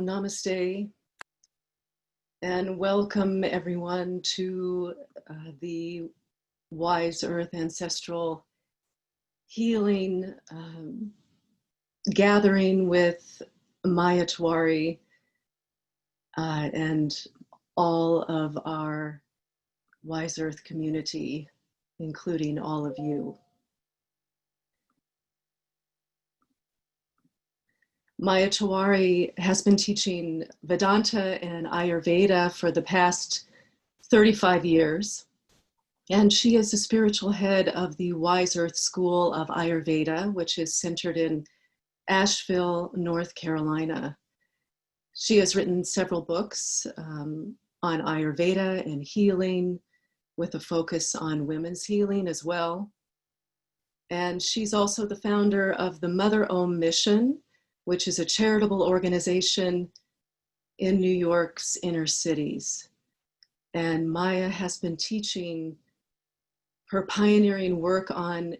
namaste, and welcome everyone to the Wise Earth Ancestral Healing gathering with Maya Tiwari and all of our Wise Earth community, including all of you. Maya Tiwari has been teaching Vedanta and Ayurveda for the past 35 years, and she is the spiritual head of the Wise Earth School of Ayurveda, which is centered in Asheville, North Carolina. She has written several books on Ayurveda and healing, with a focus on women's healing as well. And she's also the founder of the Mother Om Mission, which is a charitable organization in New York's inner cities. And Maya has been teaching her pioneering work on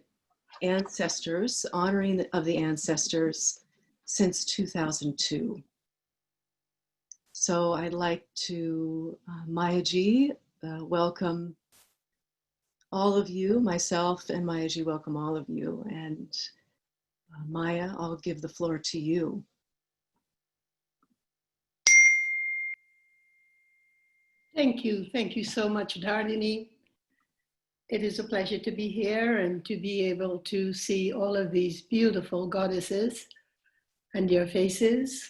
ancestors, honoring of the ancestors, since 2002. So I'd like to, Maya ji, welcome all of you, myself and Maya ji welcome all of you. And Maya, I'll give the floor to you. Thank you. Thank you so much, Dhardini. It is a pleasure to be here and to be able to see all of these beautiful goddesses and their faces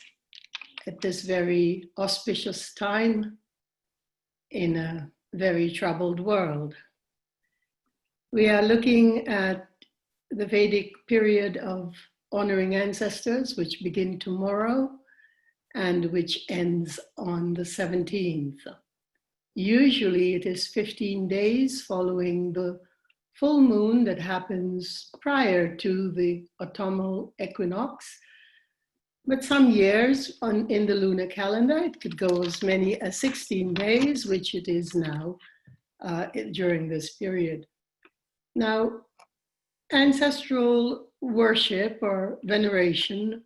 at this very auspicious time in a very troubled world. We are looking at the Vedic period of honoring ancestors, which begin tomorrow and which ends on the 17th. Usually it is 15 days following the full moon that happens prior to the autumnal equinox. But some years in the lunar calendar, it could go as many as 16 days, which it is now during this period. Now, ancestral worship or veneration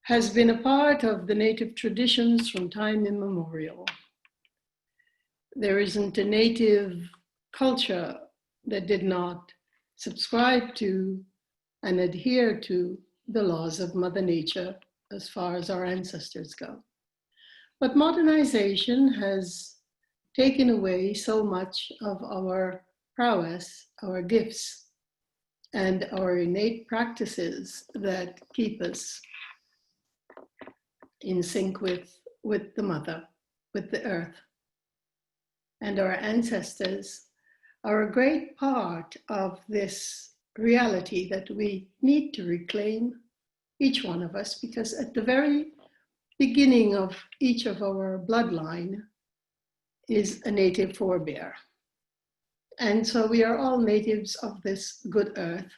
has been a part of the native traditions from time immemorial. There isn't a native culture that did not subscribe to and adhere to the laws of Mother Nature as far as our ancestors go. But modernization has taken away so much of our prowess, our gifts, and our innate practices that keep us in sync with the mother, with the earth. And our ancestors are a great part of this reality that we need to reclaim, each one of us, because at the very beginning of each of our bloodline is a native forebear. And so we are all natives of this good earth.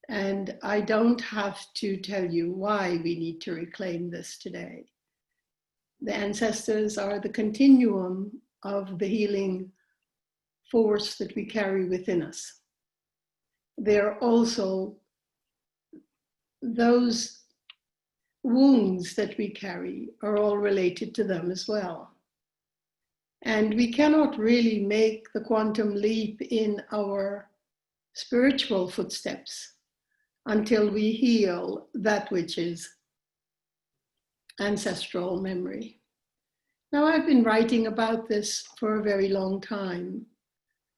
And I don't have to tell you why we need to reclaim this today. The ancestors are the continuum of the healing force that we carry within us. They're also those wounds that we carry are all related to them as well. And we cannot really make the quantum leap in our spiritual footsteps until we heal that which is ancestral memory. Now, I've been writing about this for a very long time,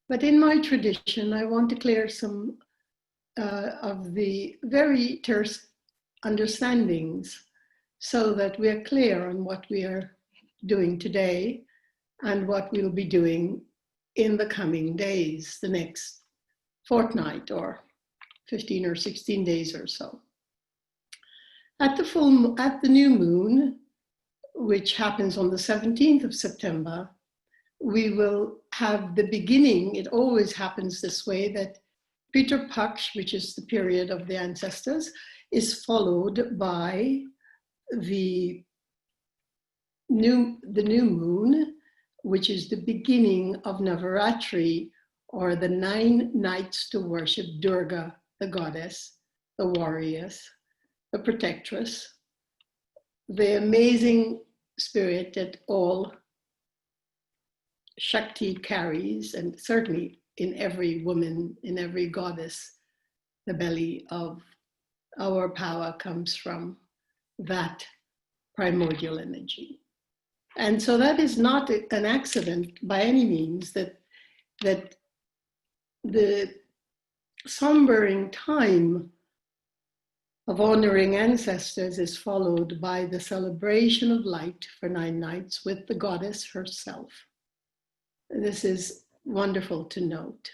but in my tradition, I want to clear some of the very terse understandings so that we're clear on what we are doing today and what we'll be doing in the coming days, the next fortnight or 15 or 16 days or so. At the new moon, which happens on the 17th of September, we will have the beginning. It always happens this way, that Pitar Paksh, which is the period of the ancestors, is followed by the new moon, which is the beginning of Navaratri, or the 9 nights to worship Durga, the goddess, the warriors, the protectress, the amazing spirit that all Shakti carries, and certainly in every woman, in every goddess, the belly of our power comes from that primordial energy. And so that is not an accident by any means, that the sombering time of honoring ancestors is followed by the celebration of light for 9 nights with the goddess herself. This is wonderful to note.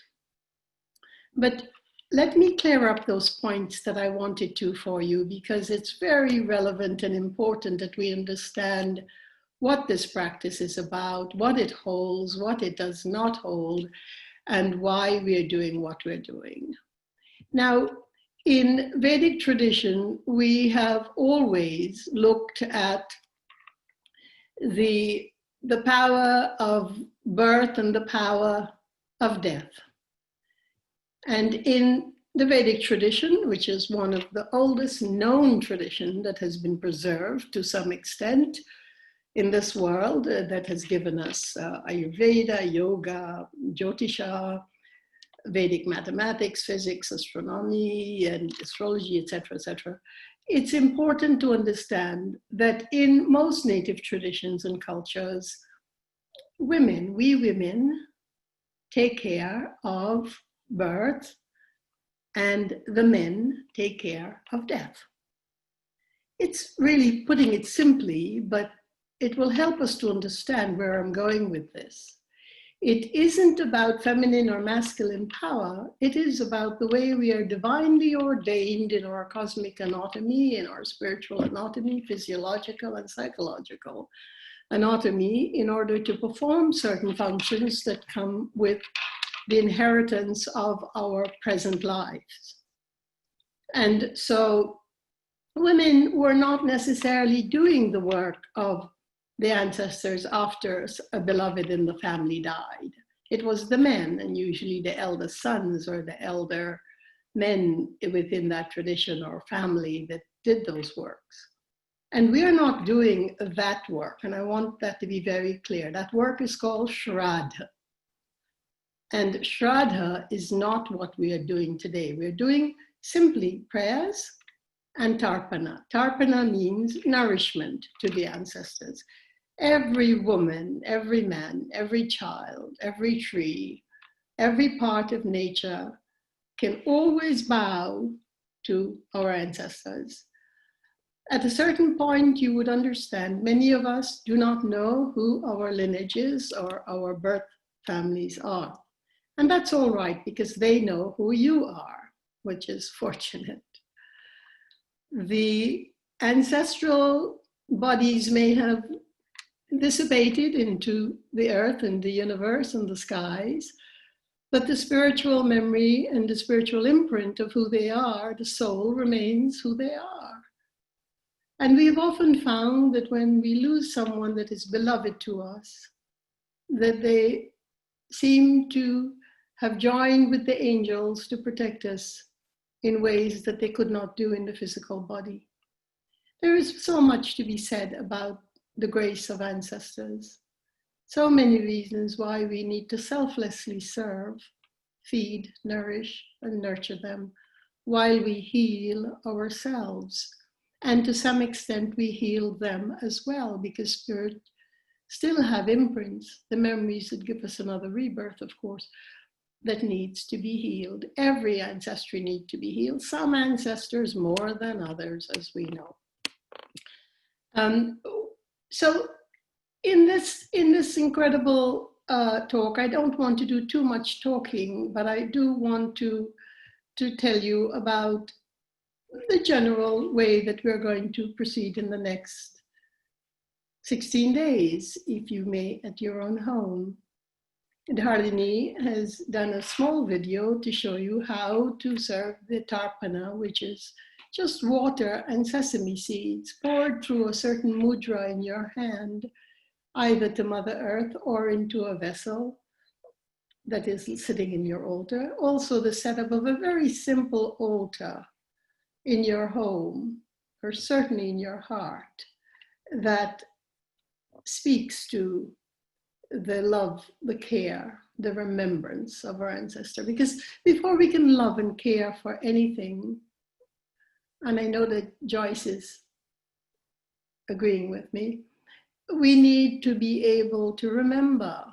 But let me clear up those points that I wanted to for you, because it's very relevant and important that we understand what this practice is about, what it holds, what it does not hold, and why we're doing what we're doing. Now, in Vedic tradition, we have always looked at the power of birth and the power of death. And in the Vedic tradition, which is one of the oldest known tradition that has been preserved to some extent in this world, that has given us Ayurveda, yoga, Jyotisha, Vedic mathematics, physics, astronomy, and astrology, etc., etc. It's important to understand that in most native traditions and cultures, we women take care of birth, and the men take care of death. It's really putting it simply, but it will help us to understand where I'm going with this. It isn't about feminine or masculine power. It is about the way we are divinely ordained in our cosmic anatomy, in our spiritual anatomy, physiological and psychological anatomy, in order to perform certain functions that come with the inheritance of our present lives. And so women were not necessarily doing the work of the ancestors after a beloved in the family died. It was the men, and usually the elder sons or the elder men within that tradition or family, that did those works. And we are not doing that work, and I want that to be very clear. That work is called Shraddha. And Shraddha is not what we are doing today. We're doing simply prayers and Tarpana. Tarpana means nourishment to the ancestors. Every woman, every man, every child, every tree, every part of nature can always bow to our ancestors. At a certain point, you would understand many of us do not know who our lineages or our birth families are. And that's all right, because they know who you are, which is fortunate. The ancestral bodies may have dissipated into the earth and the universe and the skies, but the spiritual memory and the spiritual imprint of who they are, the soul, remains who they are. And we've often found that when we lose someone that is beloved to us, that they seem to have joined with the angels to protect us in ways that they could not do in the physical body. There is so much to be said about the grace of ancestors. So many reasons why we need to selflessly serve, feed, nourish, and nurture them while we heal ourselves. And to some extent, we heal them as well, because spirit still have imprints, the memories that give us another rebirth, of course, that needs to be healed. Every ancestry needs to be healed. Some ancestors more than others, as we know. So in this incredible talk, I don't want to do too much talking, but I do want to tell you about the general way that we're going to proceed in the next 16 days, if you may, at your own home. Dhardini has done a small video to show you how to serve the Tarpana, which is just water and sesame seeds poured through a certain mudra in your hand, either to Mother Earth or into a vessel that is sitting in your altar. Also the setup of a very simple altar in your home, or certainly in your heart. that speaks to the love, the care, the remembrance of our ancestor. Because before we can love and care for anything, and I know that Joyce is agreeing with me, we need to be able to remember.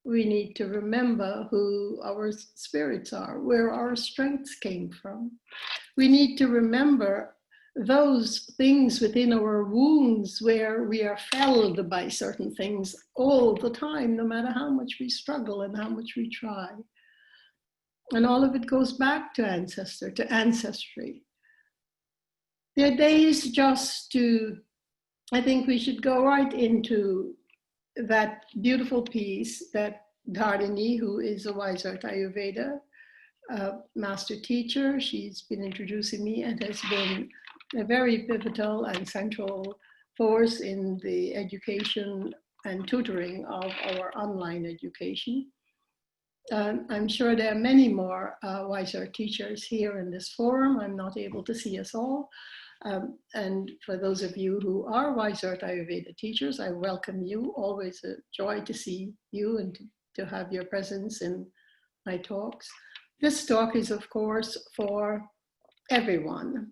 We need to remember who our spirits are, where our strengths came from. We need to remember those things within our wounds where we are felled by certain things all the time, no matter how much we struggle and how much we try. And all of it goes back to ancestor, to ancestry. There are days just to, I think we should go right into that beautiful piece that Dharini, who is a wise earth Ayurveda master teacher, she's been introducing me and has been a very pivotal and central force in the education and tutoring of our online education. I'm sure there are many more wise earth teachers here in this forum. I'm not able to see us all. And for those of you who are wise earth Ayurveda teachers, I welcome you. Always a joy to see you and to have your presence in my talks. This talk is, of course, for everyone,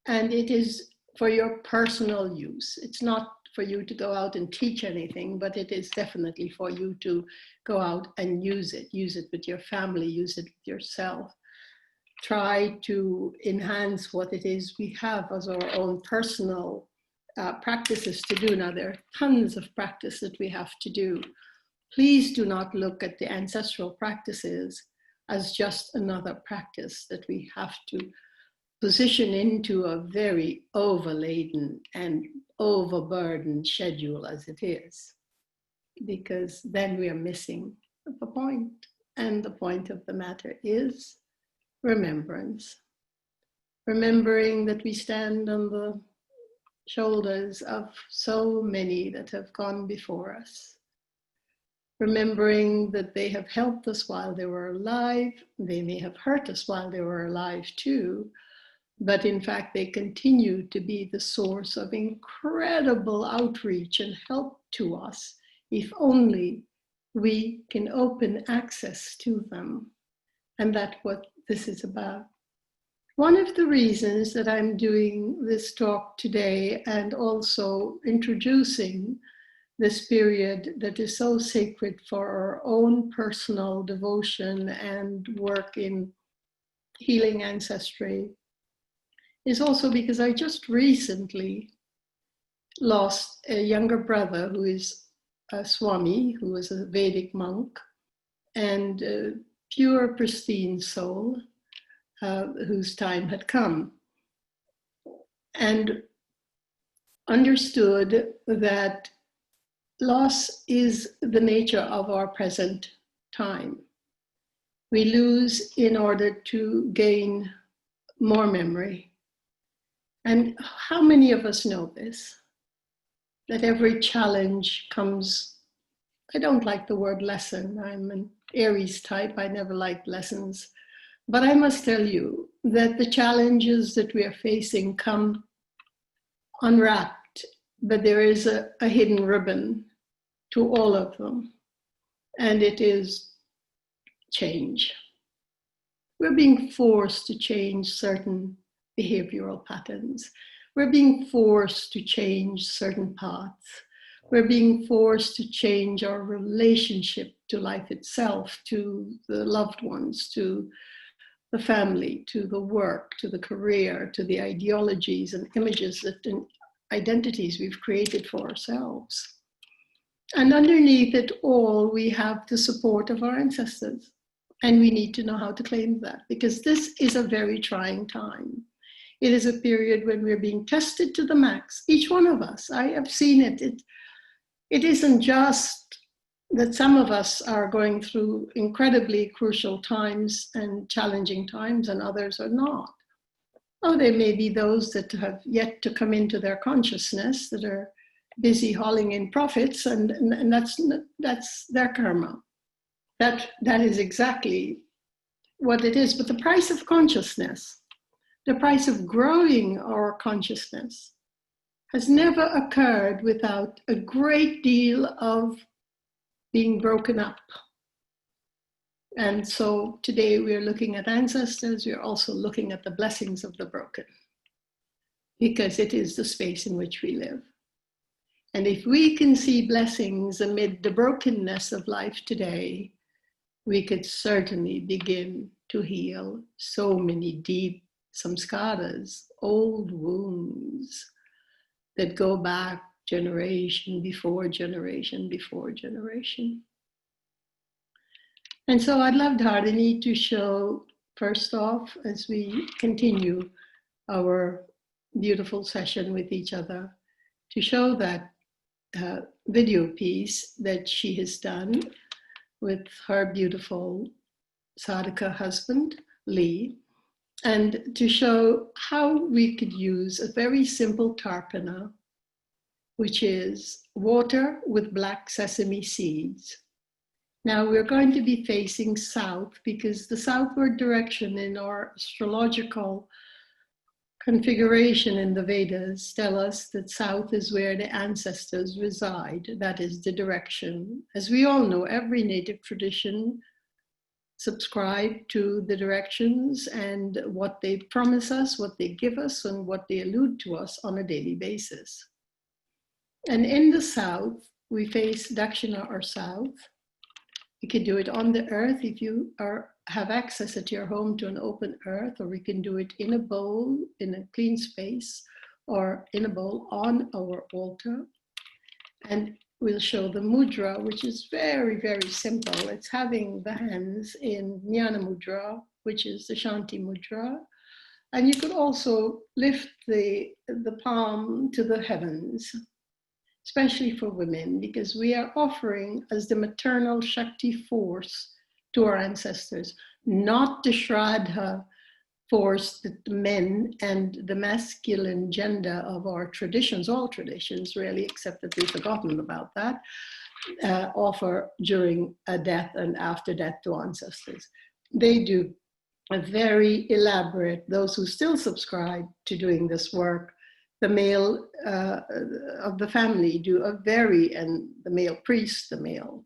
and it is for your personal use. It's not for you to go out and teach anything, but it is definitely for you to go out and use it with your family, use it with yourself. Try to enhance what it is we have as our own personal practices to do. Now, there are tons of practice that we have to do. Please do not look at the ancestral practices as just another practice that we have to position into a very overladen and overburdened schedule as it is, because then we are missing the point. And the point of the matter is remembrance. Remembering that we stand on the shoulders of so many that have gone before us. Remembering that they have helped us while they were alive. They may have hurt us while they were alive too, but in fact they continue to be the source of incredible outreach and help to us, if only we can open access to them. And that's what this is about. One of the reasons that I'm doing this talk today and also introducing this period that is so sacred for our own personal devotion and work in healing ancestry is also because I just recently lost a younger brother who is a Swami, who was a Vedic monk, and a pure, pristine soul whose time had come, and understood that loss is the nature of our present time. We lose in order to gain more memory. And how many of us know this? That every challenge comes, I don't like the word lesson. I'm an Aries type, I never liked lessons. But I must tell you that the challenges that we are facing come unwrapped, but there is a hidden ribbon to all of them, and it is change. We're being forced to change certain behavioral patterns. We're being forced to change certain paths. We're being forced to change our relationship to life itself, to the loved ones, to the family, to the work, to the career, to the ideologies and images and identities we've created for ourselves. And underneath it all, we have the support of our ancestors. And we need to know how to claim that, because this is a very trying time. It is a period when we're being tested to the max, each one of us. I have seen it. It isn't just that some of us are going through incredibly crucial times and challenging times, and others are not. Oh, there may be those that have yet to come into their consciousness, that are busy hauling in profits, and that's their karma. That is exactly what it is. But the price of consciousness, the price of growing our consciousness, has never occurred without a great deal of being broken up. And so today we're looking at ancestors, we're also looking at the blessings of the broken, because it is the space in which we live. And if we can see blessings amid the brokenness of life today, we could certainly begin to heal so many deep samskaras, old wounds that go back generation before generation before generation. And so I'd love Dhardini to show, first off, as we continue our beautiful session with each other, to show that video piece that she has done with her beautiful sadhaka husband, Lee, and to show how we could use a very simple tarpana, which is water with black sesame seeds. Now we're going to be facing south, because the southward direction in our astrological configuration in the Vedas tell us that south is where the ancestors reside. That is the direction. As we all know, every native tradition subscribe to the directions and what they promise us, what they give us, and what they allude to us on a daily basis. And in the south, we face Dakshina or south. You can do it on the earth if you have access at your home to an open earth, or we can do it in a bowl, in a clean space, or in a bowl on our altar. And we'll show the mudra, which is very, very simple. It's having the hands in Jnana mudra, which is the Shanti mudra. And you could also lift the palm to the heavens, especially for women, because we are offering as the maternal Shakti force to our ancestors, not the Shraddha force that the men and the masculine gender of our traditions, all traditions really, except that we've forgotten about that, offer during a death and after death to ancestors. They do a very elaborate, those who still subscribe to doing this work, the male of the family do a very, and the male priest, the male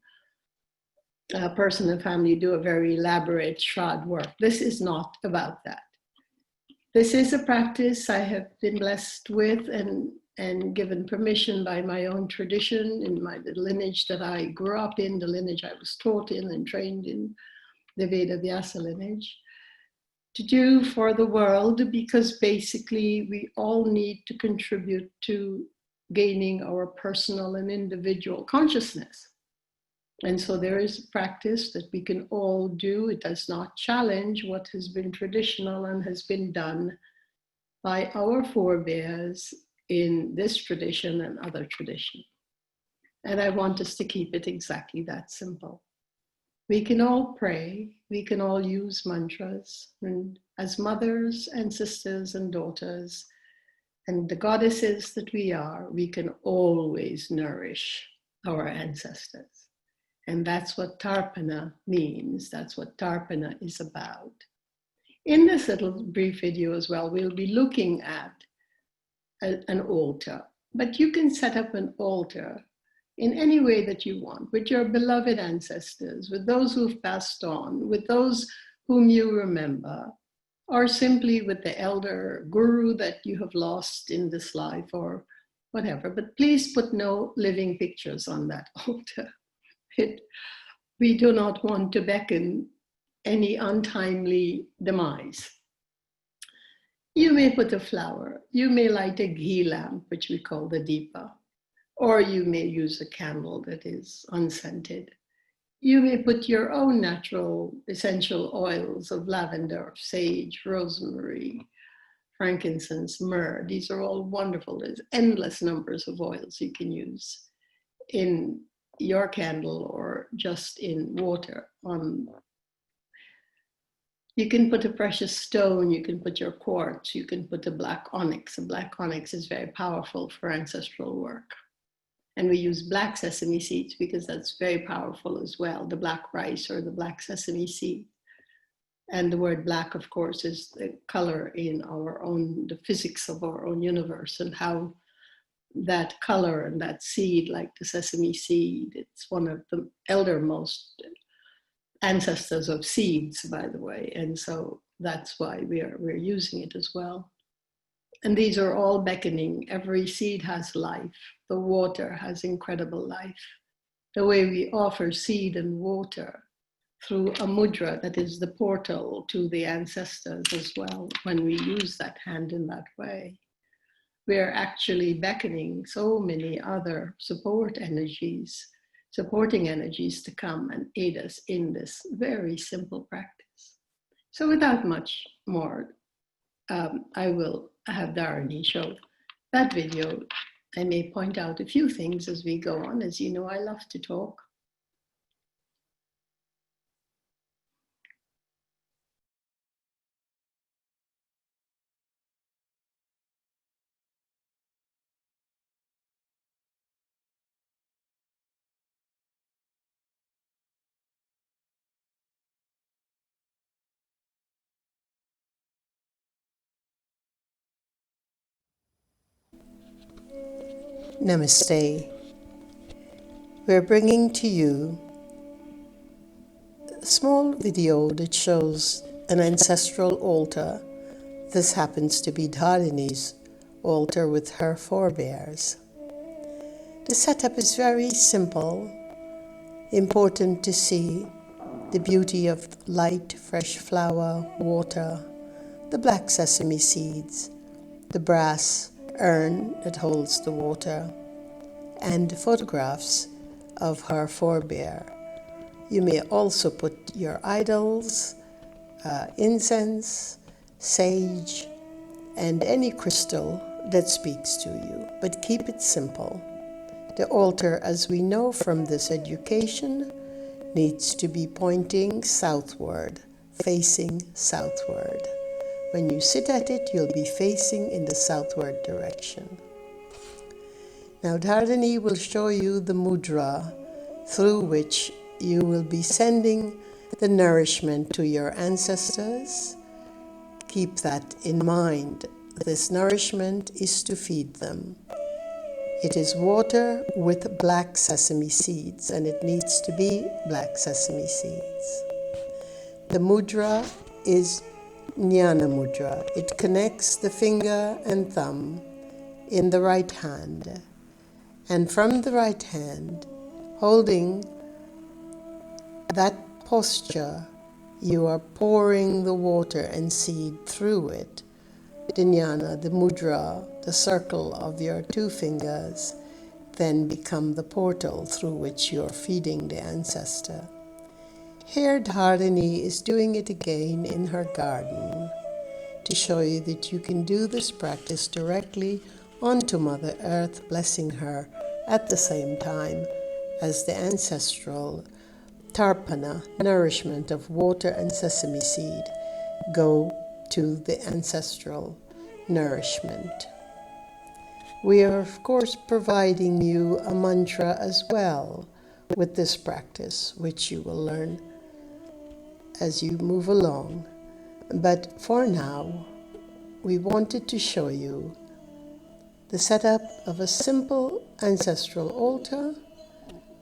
person in the family do a very elaborate Shraddha work. This is not about that. This is a practice I have been blessed with and given permission by my own tradition, in the lineage that I grew up in, the lineage I was taught in and trained in, the Veda Vyasa lineage, to do for the world, because basically we all need to contribute to gaining our personal and individual consciousness. And so there is a practice that we can all do. It does not challenge what has been traditional and has been done by our forebears in this tradition and other traditions. And I want us to keep it exactly that simple. We can all pray, we can all use mantras, and as mothers and sisters and daughters and the goddesses that we are, we can always nourish our ancestors. And that's what Tarpana means. That's what Tarpana is about. In this little brief video as well, we'll be looking at an altar, but you can set up an altar in any way that you want, with your beloved ancestors, with those who've passed on, with those whom you remember, or simply with the elder guru that you have lost in this life or whatever. But please put no living pictures on that altar. We do not want to beckon any untimely demise. You may put a flower, you may light a ghee lamp, which we call the deepa, or you may use a candle that is unscented. You may put your own natural essential oils of lavender, sage, rosemary, frankincense, myrrh. These are all wonderful. There's endless numbers of oils you can use in your candle or just in water. You can put a precious stone, you can put your quartz, you can put a black onyx. A black onyx is very powerful for ancestral work. And we use black sesame seeds because that's very powerful as well, the black rice or the black sesame seed. And the word black, of course, is the color in our own, the physics of our own universe and how that color and that seed, like the sesame seed. It's one of the eldermost ancestors of seeds, by the way, and so that's why we're using it as well. And these are all beckoning. Every seed has life. The water has incredible life. The way we offer seed and water through a mudra, that is the portal to the ancestors as well, when we use that hand in that way, we are actually beckoning so many other supporting energies to come and aid us in this very simple practice. So without much more, I will have Dharani show that video. I may point out a few things as we go on. As you know, I love to talk. Namaste. We're bringing to you a small video that shows an ancestral altar. This happens to be Dharini's altar with her forebears. The setup is very simple. Important to see the beauty of light, fresh flower, water, the black sesame seeds, the brass urn that holds the water, and photographs of her forebear. You may also put your idols, incense, sage, and any crystal that speaks to you, but keep it simple. The altar, as we know from this education, needs to be pointing southward, facing southward. When you sit at it, you'll be facing in the southward direction. Now Dharini will show you the mudra through which you will be sending the nourishment to your ancestors. Keep that in mind. This nourishment is to feed them. It is water with black sesame seeds, and it needs to be black sesame seeds. The mudra is Jnana mudra. It connects the finger and thumb in the right hand. And from the right hand, holding that posture, you are pouring the water and seed through it. The jnana, the mudra, the circle of your two fingers, then become the portal through which you are feeding the ancestor. Here Dharini is doing it again in her garden to show you that you can do this practice directly onto Mother Earth, blessing her at the same time as the ancestral tarpana, nourishment of water and sesame seed, go to the ancestral nourishment. We are, of course, providing you a mantra as well with this practice, which you will learn as you move along. But for now, we wanted to show you the setup of a simple ancestral altar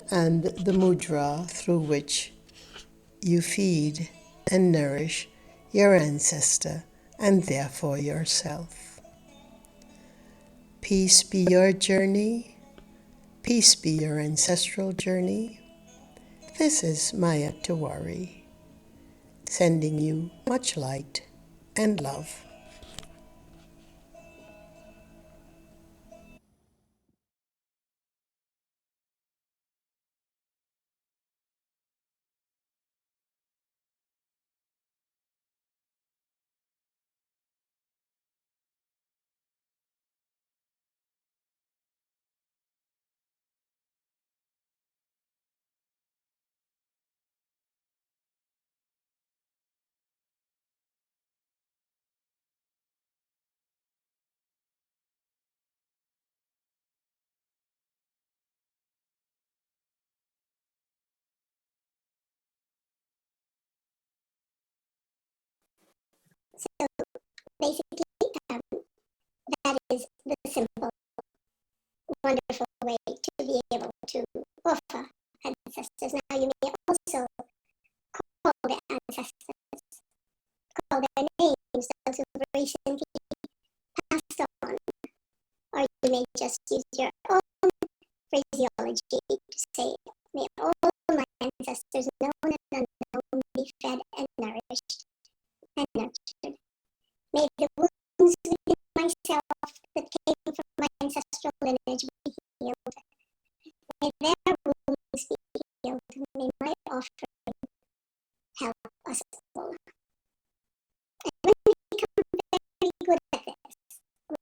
and the mudra through which you feed and nourish your ancestor and therefore yourself. Peace be your journey. Peace be your ancestral journey. This is Maya Tiwari, sending you much light and love. Basically, that is the simple wonderful way to be able to offer ancestors. Now you may also call the ancestors, call their names, those who have recently passed on, or you may just use your own phraseology to say, may all my ancestors, known and unknown, be fed and nourished and nurtured. May the wounds within myself that came from my ancestral lineage be healed. May their wounds be healed. May my offering help us all. And when we become very good at this,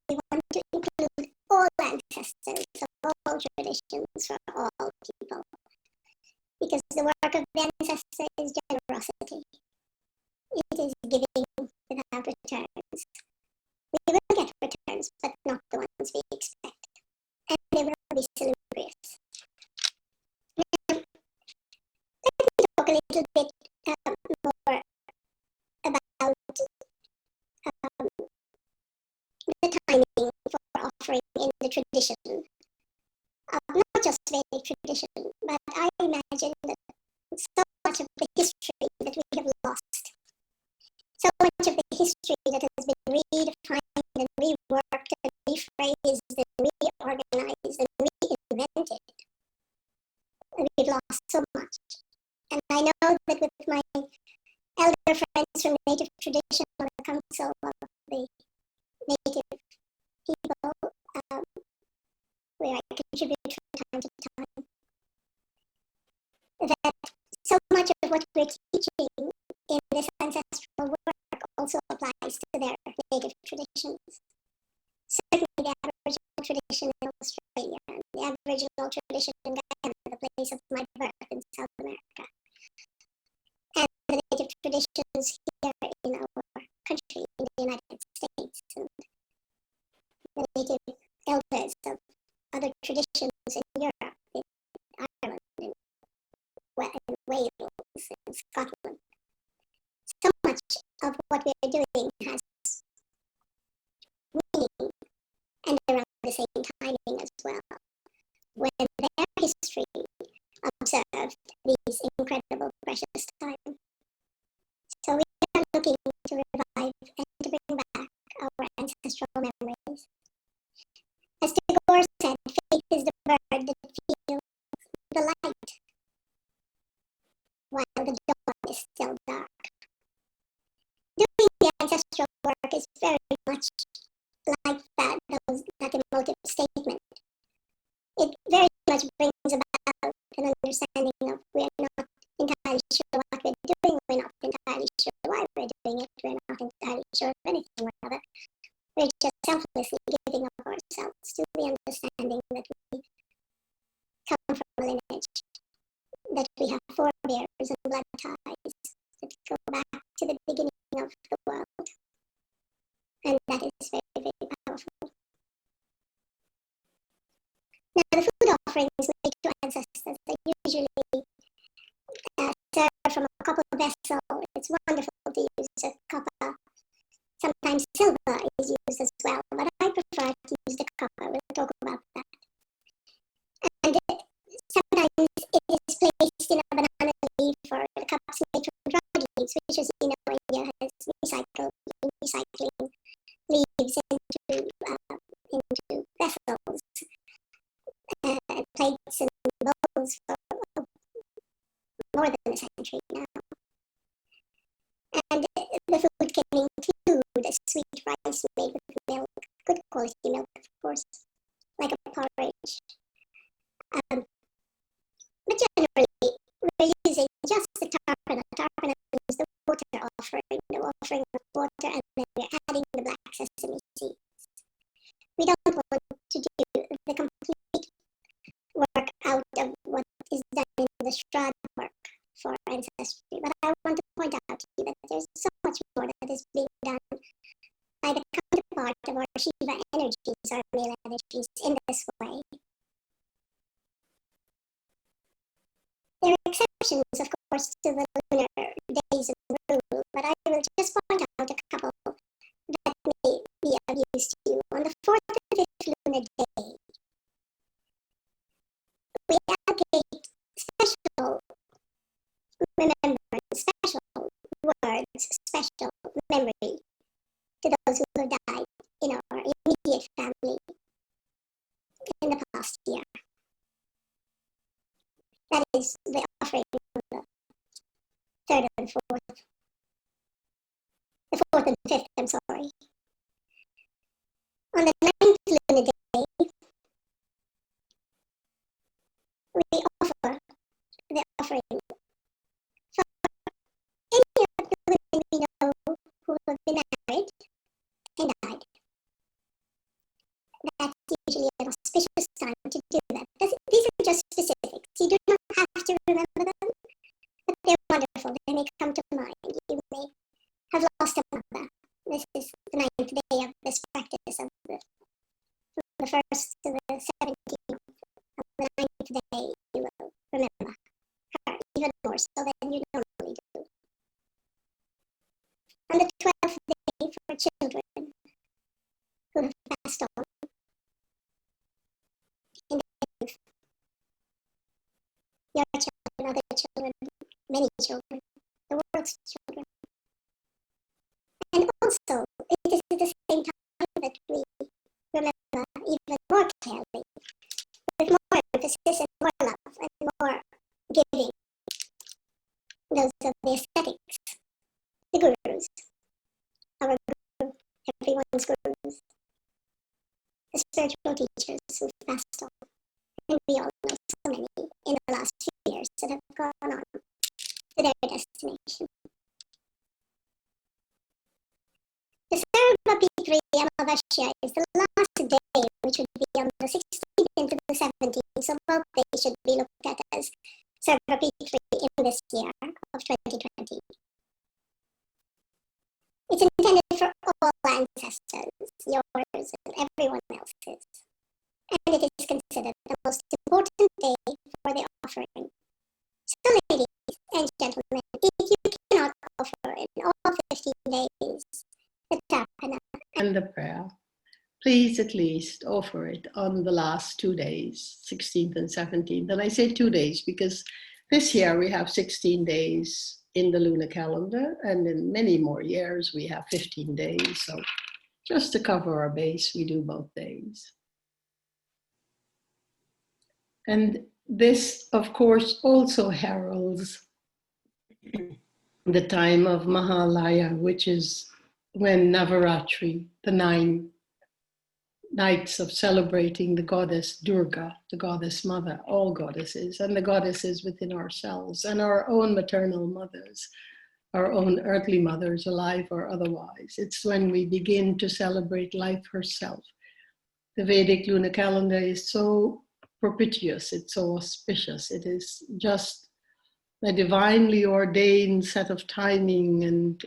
we want to include all ancestors of all traditions for all people. Because the work of the ancestor is generosity. It is giving without returns. We will get returns, but not the ones we expect. And they will be salubrious. Now, let me talk a little bit more about the timing for offering in the tradition. Not just Vedic tradition, but I imagine that so much of the history that we have lost, so much of the history that has been redefined and reworked and rephrased and reorganized and reinvented. We've lost so much. And I know that with my elder friends from native tradition on the Council of the Native People, where I contribute from time to time, that so much of what we're teaching in this ancestral work also applies to their native traditions. Certainly the Aboriginal tradition in Australia, and the Aboriginal tradition in Guyana, the place of my birth in South America, and the native traditions here in our country, in the United States, and the native elders of other traditions in Europe, in Ireland, in Wales, and Scotland. So much of what we're doing has meaning and around the same timing as well, when their history observed these incredible precious times. So we are looking to revive and to bring back our ancestral memories. As Tagore said, faith is the bird that feels the light while the dawn is still dark. Doing the ancestral work is very much like that emotive statement. It very much brings about an understanding of we're not entirely sure what we're doing, we're not entirely sure why we're doing it, we're not entirely sure of anything or other. We're just selflessly giving up ourselves to the understanding that we come from a lineage, that we have forebears and blood ties that go back to the beginning of the world. And that is very, very powerful. Now, the food offerings made to ancestors are usually served from a copper vessel. It's wonderful to use a copper. Sometimes silver is used as well, but I prefer to use the copper. We'll talk about that. And sometimes it is placed in a banana leaf, or the cups made from dried leaves, which, as you know, India has recycling leaves into vessels, plates and bowls for more than a century now. And the food can include a sweet rice made with milk, good quality milk, of course, like a porridge. But generally, we're using just the tarpana. Tarpana is the water offering of water, and then we're adding the black sesame seeds. We don't want to do the complete work out of what is done in the Shraddha work for ancestry, but I want to point out to you that there's so much more that is being done by the counterpart of our Shiva energies, our male energies, in this way. There are exceptions, of course, to the lunar days of rule, but I will just point out a couple that may be of use to you. On the 4th and 5th lunar day, words special memory to those who have died in our immediate family in the past year. That is the offering of the third and fourth. The fourth and fifth, I'm sorry. On the ninth lunar day, we offer the offering for any of the women we know who have been married and died. That's usually an auspicious time to do that. These are just specifics. You do not have to remember them, but they're wonderful. They may come to mind. You may have lost a mother. This is the ninth day of this practice of from the 1st to the 17th. On the ninth day, you will remember her even more so than you normally do. On the 12th day, for children who have passed on, in the your children, other children, many children, the world's children. And also, it is at the same time that we remember even more clearly, with more emphasis and more love and more giving, those of the ascetics, the gurus, our guru, everyone's gurus, the spiritual teachers who've passed on. And we all know so many in the last few years that have gone on to their destination. The Sarvapitri Amavasya is the last day, which would be on the 16th into the 17th, so both days should be looked at as Sarvapitri in this year of 2020. It's intended for all ancestors, yours and everyone else's. And it is considered the most important day for the offering. So ladies and gentlemen, if you cannot offer in all 15 days the tapana and the prayer, please at least offer it on the last 2 days, 16th and 17th. And I say 2 days because this year we have 16 days in the lunar calendar, and in many more years we have 15 days. So just to cover our base, we do both days. And this, of course, also heralds the time of Mahalaya, which is when Navaratri, the 9 nights of celebrating the goddess Durga, the goddess mother, all goddesses, and the goddesses within ourselves, and our own maternal mothers, our own earthly mothers, alive or otherwise. It's when we begin to celebrate life herself. The Vedic lunar calendar is so propitious, it's so auspicious. It is just a divinely ordained set of timing and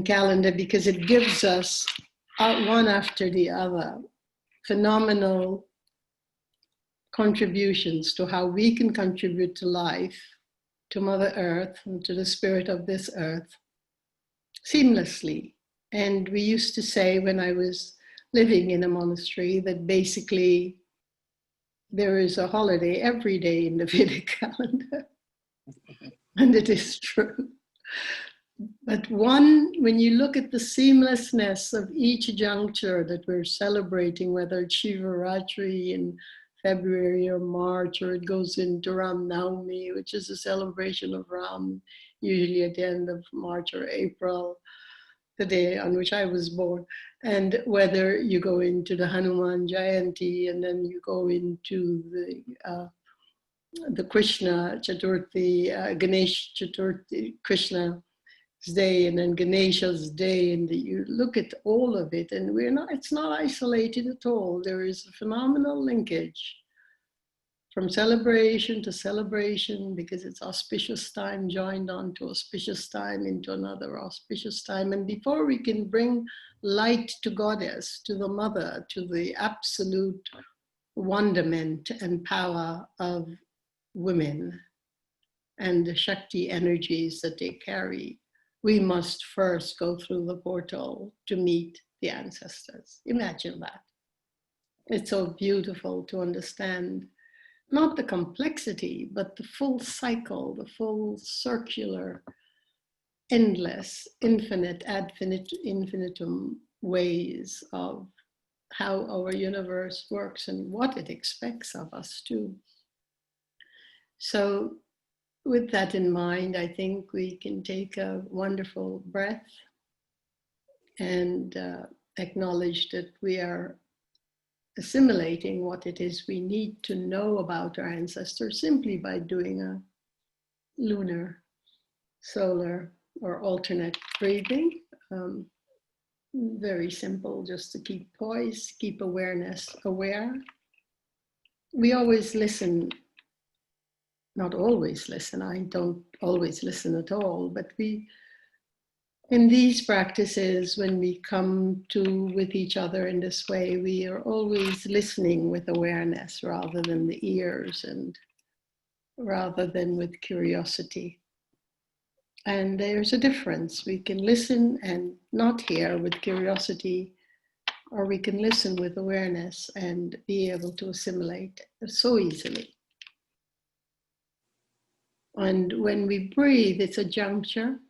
calendar, because it gives us one after the other phenomenal contributions to how we can contribute to life, to Mother Earth, and to the spirit of this earth seamlessly. And we used to say, when I was living in a monastery, that basically there is a holiday every day in the Vedic calendar. And it is true. But when you look at the seamlessness of each juncture that we're celebrating, whether it's Shivaratri in February or March, or it goes into Ram Navami, which is a celebration of Ram, usually at the end of March or April, the day on which I was born, and whether you go into the Hanuman Jayanti, and then you go into the Krishna Chaturthi, Ganesh Chaturthi, Krishna's day, and then Ganesha's day, and you look at all of it, and it's not isolated at all. There is a phenomenal linkage from celebration to celebration, because it's auspicious time joined on to auspicious time into another auspicious time. And before we can bring light to Goddess, to the Mother, to the absolute wonderment and power of women and the Shakti energies that they carry, we must first go through the portal to meet the ancestors. Imagine that. It's so beautiful to understand not the complexity, but the full cycle, the full circular endless, infinite, ad infinitum ways of how our universe works and what it expects of us too. So with that in mind, I think we can take a wonderful breath and acknowledge that we are assimilating what it is we need to know about our ancestors simply by doing a lunar, solar, or alternate breathing. Very simple, just to keep poise, keep awareness aware. We always listen, not always listen, I don't always listen at all, but we, in these practices, when we come to with each other in this way, we are always listening with awareness rather than the ears and rather than with curiosity. And there's a difference. We can listen and not hear with curiosity, or we can listen with awareness and be able to assimilate so easily. And when we breathe, it's a juncture.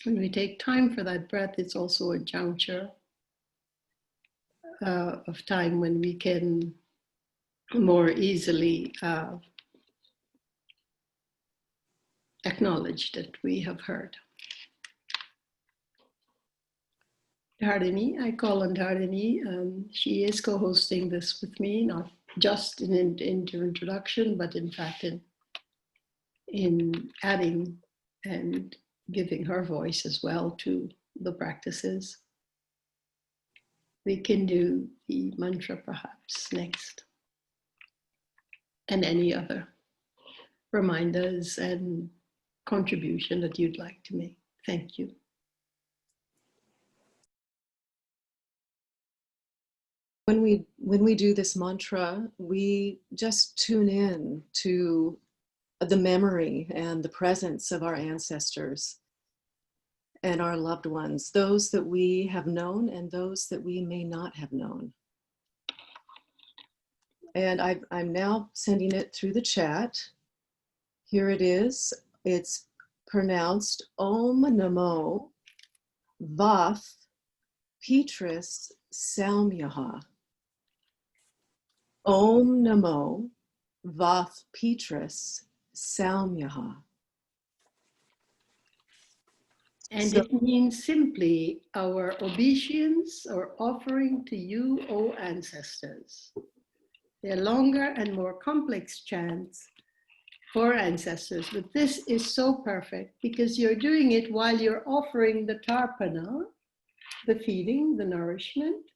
When we take time for that breath, it's also a juncture of time when we can more easily acknowledge that we have heard. Dharini, I call on Dharini. She is co-hosting this with me, not just in introduction, but in fact in adding and giving her voice as well to the practices. We can do the mantra perhaps next, and any other reminders and contribution that you'd like to make. Thank you. When we do this mantra, we just tune in to the memory and the presence of our ancestors and our loved ones, those that we have known and those that we may not have known. And I'm now sending it through the chat. Here it is. It's pronounced Om Namo Vath Petris Saumyaha. Om Namo Vath Petris Saumyaha. And it means simply our obeisance or offering to you, O ancestors. They're longer and more complex chants for ancestors, but this is so perfect because you're doing it while you're offering the tarpana, the feeding, the nourishment,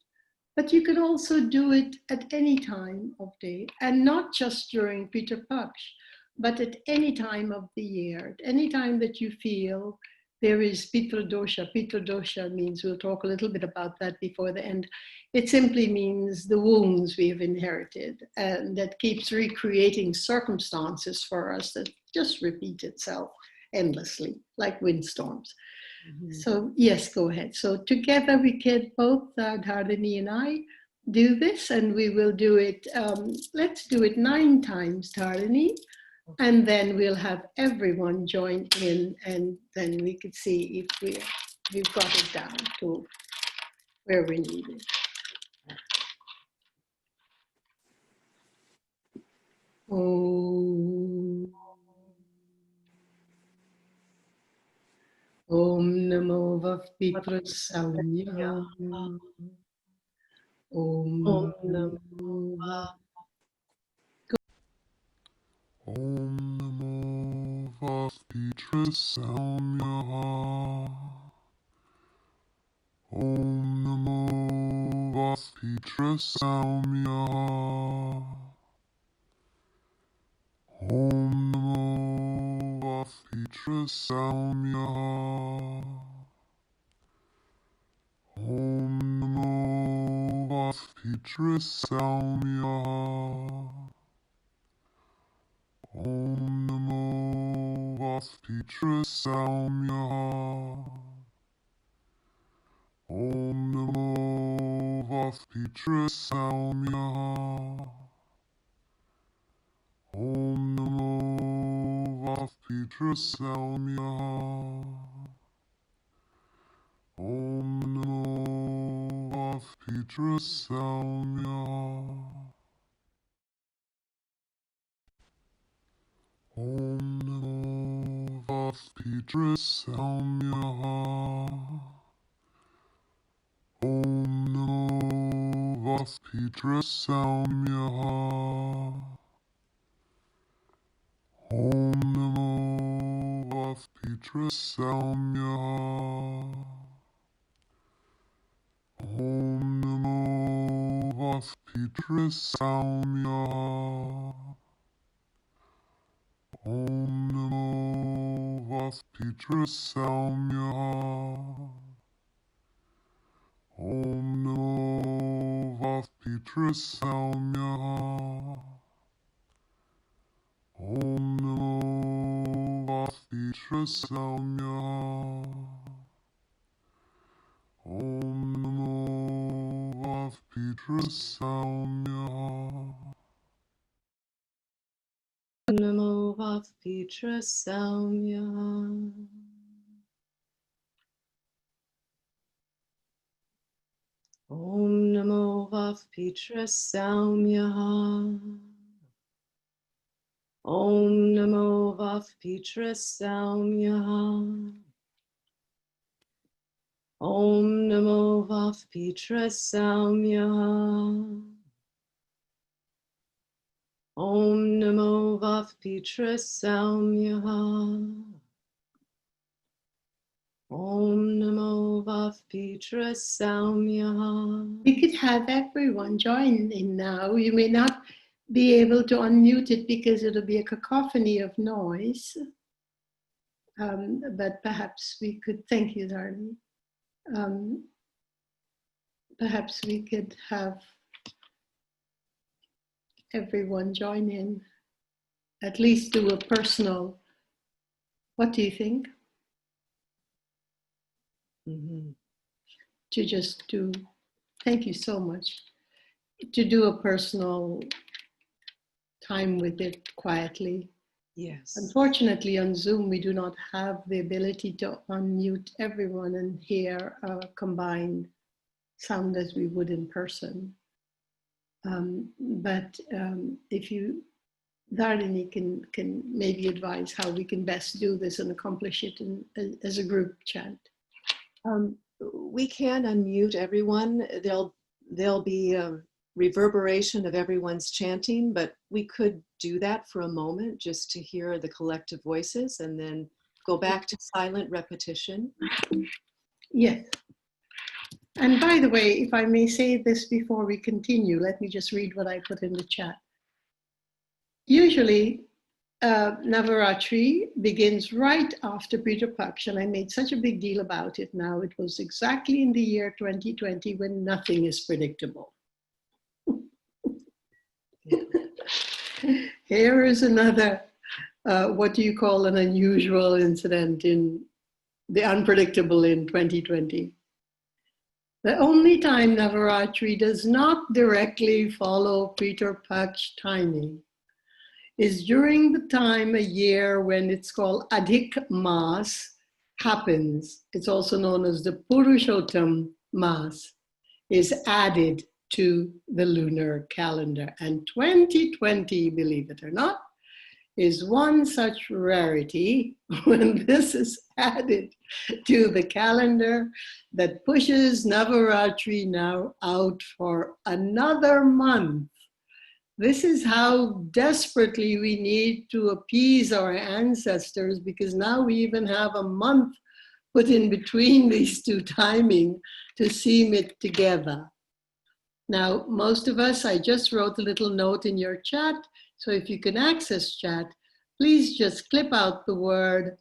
but you can also do it at any time of day, and not just during Pita Paksh, but at any time of the year, at any time that you feel there is Pitra Dosha. Pitra Dosha means, we'll talk a little bit about that before the end. It simply means the wounds we have inherited, and that keeps recreating circumstances for us that just repeat itself endlessly, like windstorms. Mm-hmm. So yes, go ahead. So together we can both, Dharini and I, do this, and we will do it, let's do it 9 times, Dharini. And then we'll have everyone join in, and then we could see if we've got it down to where we need it. Om Namo Vapitra Saumya. Om Namo Om Namo Vapitra Saumya. Om Namo Vapitra Saumya. Om Namo Vapitra Saumya. Om Namo Vapitra Saumya. Om Namo Vapitra Saumya. Om Namo Vapitra Saumya. Om Namo Vapitra Saumya. Om Namo Vapitra Samya. Om Namo Vapitra Samya. Om Namo Vapitra Samya. Om Namo Vapitra Samya. Om Namo Vapitra Samya. Om Namo Vapitra Samya. Om Namo Vapitra Samya. Om Namo Vapitra Samya. Om Namo Vapitra Samya. Namo Vapitra Samya. Om Namo Vapitra Samya. Om Namo Vapitra Samya. Om Namo Vapitra Samya. Om Namo Vapitra Samya. Om Namo Vapitra Samya. We could have everyone join in now. You may not be able to unmute it because it'll be a cacophony of noise. But perhaps we could, thank you, darling. Perhaps we could have everyone join in, at least do a personal, what do you think? Mm-hmm. To just do, thank you so much, to do a personal time with it quietly. Yes. Unfortunately, on Zoom, we do not have the ability to unmute everyone and hear a combined sound as we would in person. But if you, Dharini can maybe advise how we can best do this and accomplish it as a group chant. We can unmute everyone. There'll be a reverberation of everyone's chanting, but we could do that for a moment just to hear the collective voices and then go back to silent repetition. Yes. And by the way, if I may say this before we continue, let me just read what I put in the chat. Usually, Navaratri begins right after Peter Paksh, and I made such a big deal about it now. It was exactly in the year 2020 when nothing is predictable. Here is another, what do you call an unusual incident in the unpredictable in 2020. The only time Navaratri does not directly follow Peter Paksh timing is during the time a year when it's called Adhik Maas happens. It's also known as the Purushottam Maas is added to the lunar calendar. And 2020, believe it or not, is one such rarity when this is added to the calendar that pushes Navaratri now out for another month. This is how desperately we need to appease our ancestors, because now we even have a month put in between these two timing to seam it together. Now, most of us, I just wrote a little note in your chat, so if you can access chat, please just clip out the word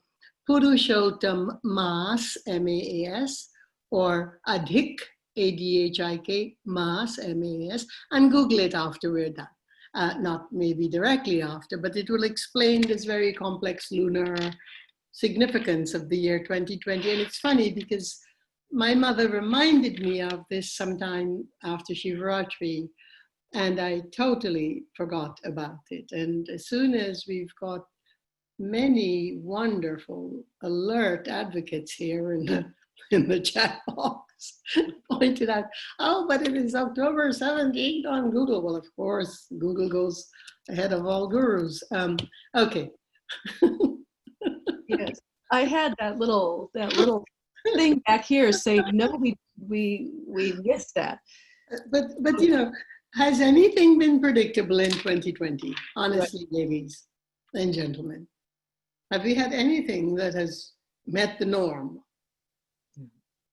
Purushottam Maas, M-A-A-S, or Adhik, A-D-H-I-K, Maas, M-A-S, and Google it after we're done. Not maybe directly after, but it will explain this very complex lunar significance of the year 2020. And it's funny because my mother reminded me of this sometime after Shivaratri, and I totally forgot about it. And as soon as we've got many wonderful, alert advocates here in the in the chat box pointed out, oh, but it is October 17th on Google. Well, of course, Google goes ahead of all gurus. Okay. Yes, I had that little thing back here saying, no, we missed that. But you know, has anything been predictable in 2020? Honestly, ladies and gentlemen, have we had anything that has met the norm?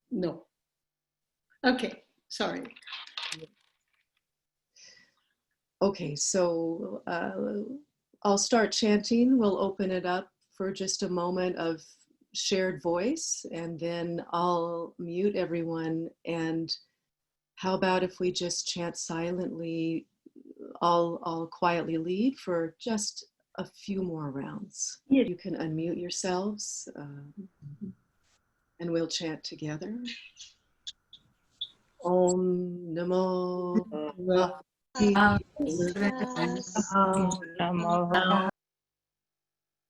No. Okay, sorry. Okay, so I'll start chanting. We'll open it up for just a moment of shared voice, and then I'll mute everyone. And how about if we just chant silently? I'll quietly lead for just a few more rounds. You can unmute yourselves, and we'll chant together. Om Namo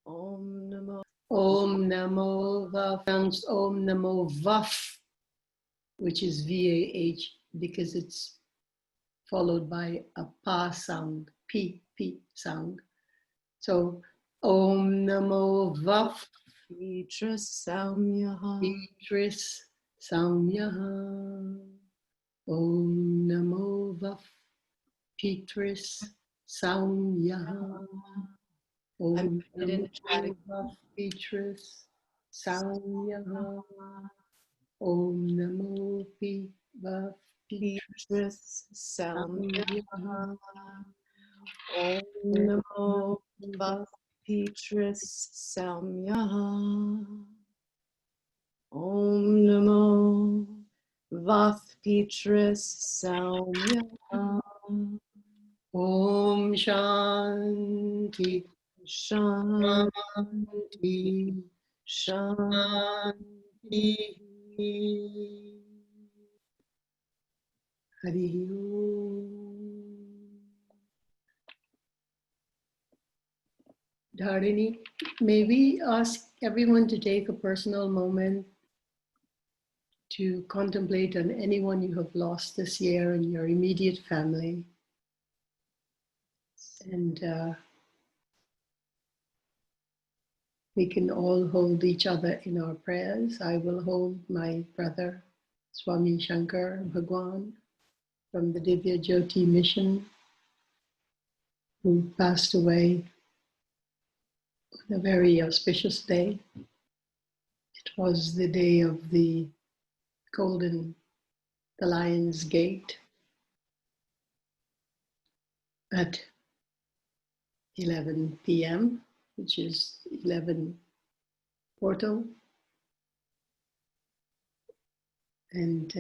Om Namo. Om Namo Vaf, pronounced Om Namo Vaf, which is V-A-H, because it's followed by a pa sound, P sound. So Om Namo Vaf, Pitras Samyaha. Pitris Samyaha. Om Namo Vaf, Pitris Samyaha. Om Namo Vaf, Pitris Samyaha. Om Namo Vaf, Pitras Samyaha. Om Namo Vaf Pitras Samyaha. Om Namo Vaf Pitras Samyaha. Om Shanti, Shanti, Shanti. Hari Om. Dharini, may we ask everyone to take a personal moment to contemplate on anyone you have lost this year in your immediate family. And we can all hold each other in our prayers. I will hold my brother, Swami Shankar Bhagwan, from the Divya Jyoti mission, who passed away on a very auspicious day. It was the day of the Lion's Gate at 11 p.m., which is 11 Porto. And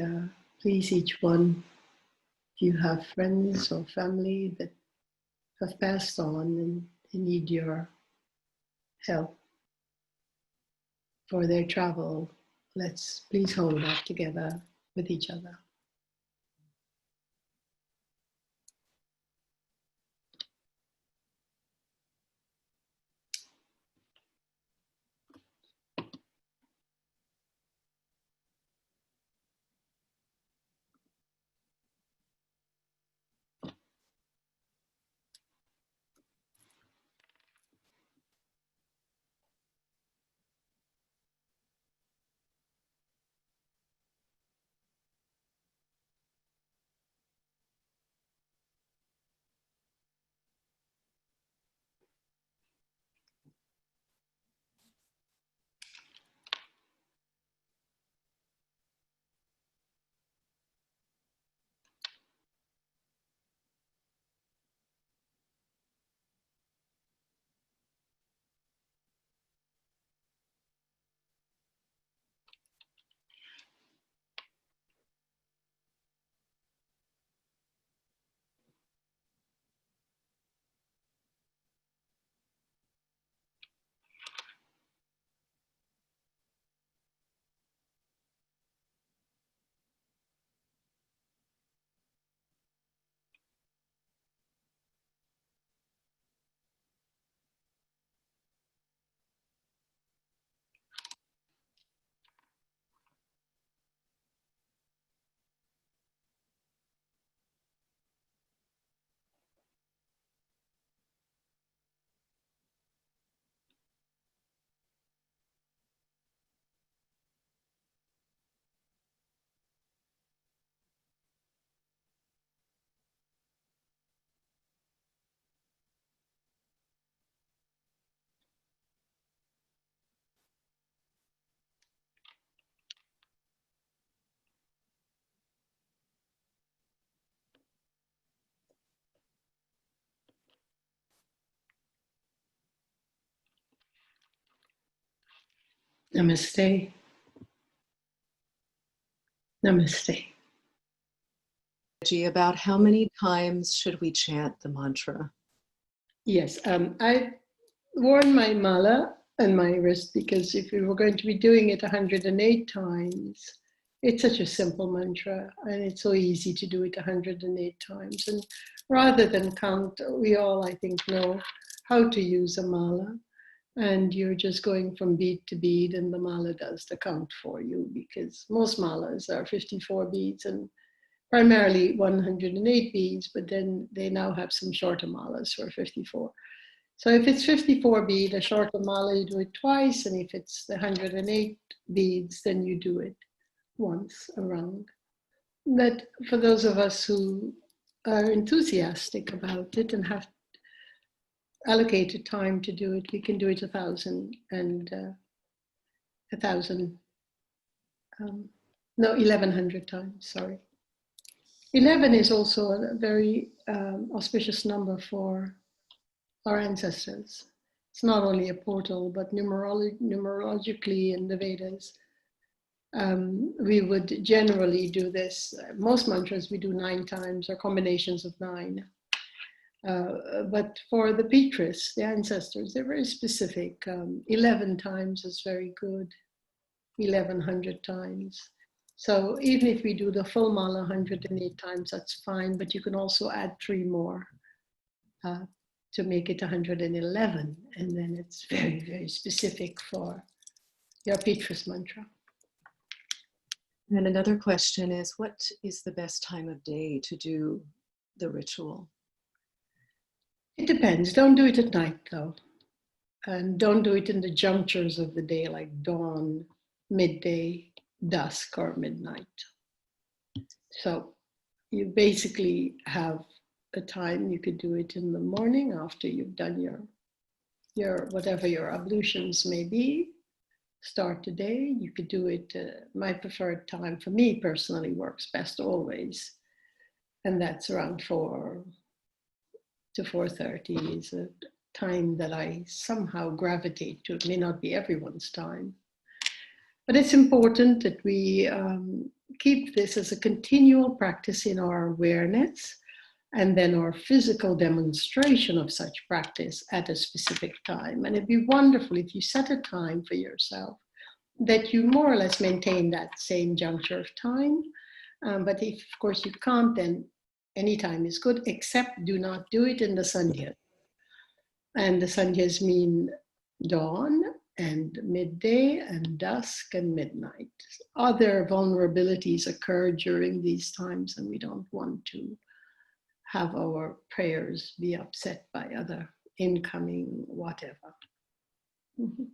please, each one, if you have friends or family that have passed on and they need your help for their travel, let's please hold that together with each other. Namaste. Namaste. About how many times should we chant the mantra? Yes, I worn my mala on my wrist because if we were going to be doing it 108 times, it's such a simple mantra and it's so easy to do it 108 times. And rather than count, we all, I think, know how to use a mala. And you're just going from bead to bead and the mala does the count for you, because most malas are 54 beads and primarily 108 beads, but then they now have some shorter malas for 54. So if it's 54 bead, a shorter mala, you do it twice, and if it's the 108 beads, then you do it once around. But for those of us who are enthusiastic about it and have allocated time to do it, we can do it 1,000 and 1,100 times, sorry. 11 is also a very auspicious number for our ancestors. It's not only a portal, but numerologically in the Vedas, we would generally do this. Most mantras we do 9 times or combinations of 9. But for the Pitris, the ancestors, they're very specific. 11 times is very good, 1,100 times. So even if we do the full mala 108 times, that's fine, but you can also add 3 more to make it 111. And then it's very, very specific for your Pitris mantra. And another question is, what is the best time of day to do the ritual? It depends. Don't do it at night, though. And don't do it in the junctures of the day, like dawn, midday, dusk, or midnight. So you basically have a time. You could do it in the morning after you've done your whatever your ablutions may be. Start the day. You could do it. My preferred time for me personally works best always, and that's around 4 to 4:30 is a time that I somehow gravitate to. It may not be everyone's time, but it's important that we keep this as a continual practice in our awareness, and then our physical demonstration of such practice at a specific time. And it'd be wonderful if you set a time for yourself that you more or less maintain that same juncture of time. But if, of course, you can't, then any time is good, except do not do it in the sandhyas. And the sandhyas mean dawn and midday and dusk and midnight. Other vulnerabilities occur during these times, and we don't want to have our prayers be upset by other incoming whatever. Mm-hmm.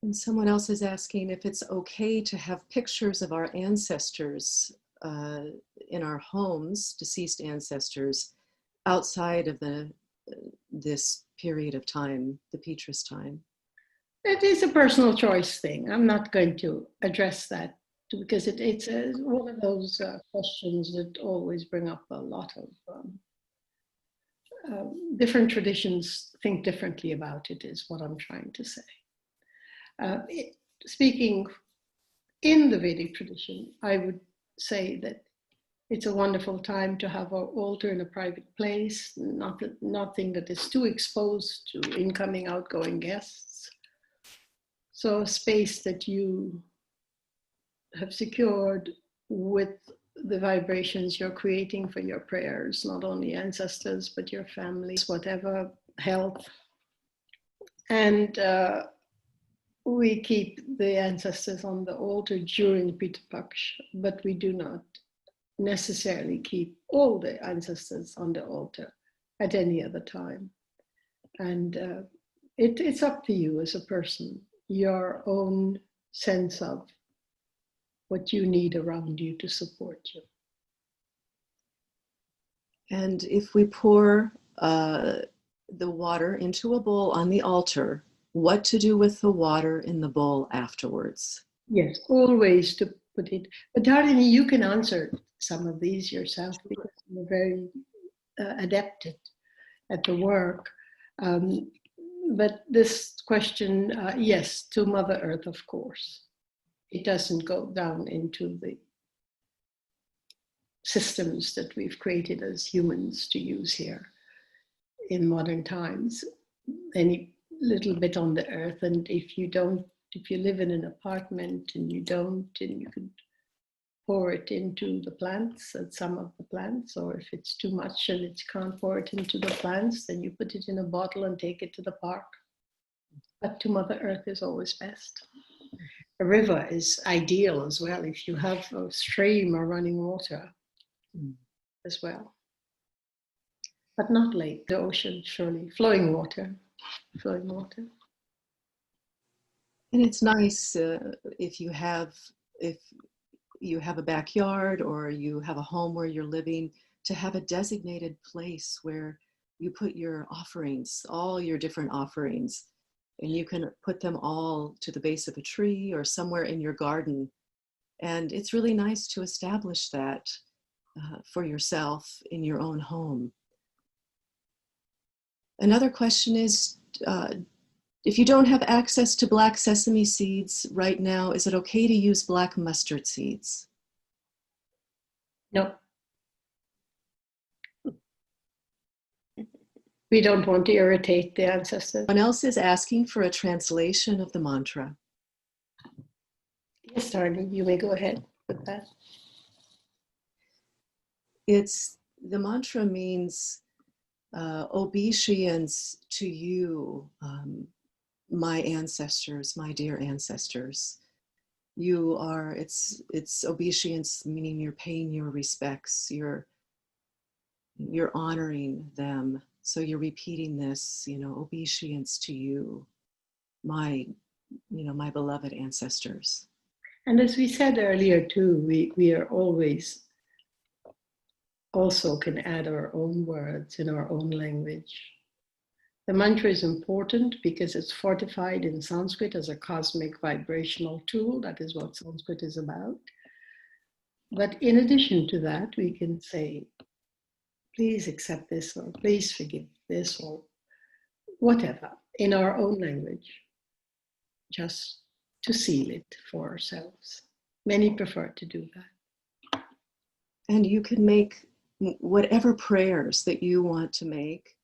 And someone else is asking if it's okay to have pictures of our ancestors in our homes, deceased ancestors, outside of this period of time, the Pitris time. It is a personal choice thing. I'm not going to address that because it's one of those questions that always bring up a lot of different traditions think differently about it, is what I'm trying to say. Speaking in the Vedic tradition, I would say that it's a wonderful time to have an altar in a private place, nothing that is too exposed to incoming, outgoing guests. So a space that you have secured with the vibrations you're creating for your prayers, not only ancestors, but your families, whatever, health. And we keep the ancestors on the altar during Pitru Paksha, but we do not necessarily keep all the ancestors on the altar at any other time. And it's up to you as a person, your own sense of what you need around you to support you. And if we pour the water into a bowl on the altar, what to do with the water in the bowl afterwards? Yes, always to put it. But Dharini, you can answer some of these yourself because you're very adept at the work. But this question, yes, to Mother Earth, of course. It doesn't go down into the systems that we've created as humans to use here in modern times. Any little bit on the earth, and if you live in an apartment and you could pour it into the plants, and some of the plants, or if it's too much and it can't pour it into the plants, then you put it in a bottle and take it to the park. But to Mother Earth is always best. A river is ideal as well if you have a stream or running water as well. But not lake, the ocean, surely. Flowing water. And it's nice if you have a backyard or you have a home where you're living, to have a designated place where you put your offerings, all your different offerings, and you can put them all to the base of a tree or somewhere in your garden. And it's really nice to establish that for yourself in your own home. Another question is, if you don't have access to black sesame seeds right now, is it okay to use black mustard seeds? No. We don't want to irritate the ancestors. Someone else is asking for a translation of the mantra. Yes, darling, you may go ahead with that. The mantra means obeisance to you, my ancestors, my dear ancestors. You are, it's obeisance, meaning you're paying your respects, you're honoring them. So you're repeating this, obeisance to you, my beloved ancestors. And as we said earlier too, we are always also can add our own words in our own language. The mantra is important because it's fortified in Sanskrit as a cosmic vibrational tool. That is what Sanskrit is about. But in addition to that, we can say, please accept this, or please forgive this, or whatever, in our own language, just to seal it for ourselves. Many prefer to do that. And you can make whatever prayers that you want to make,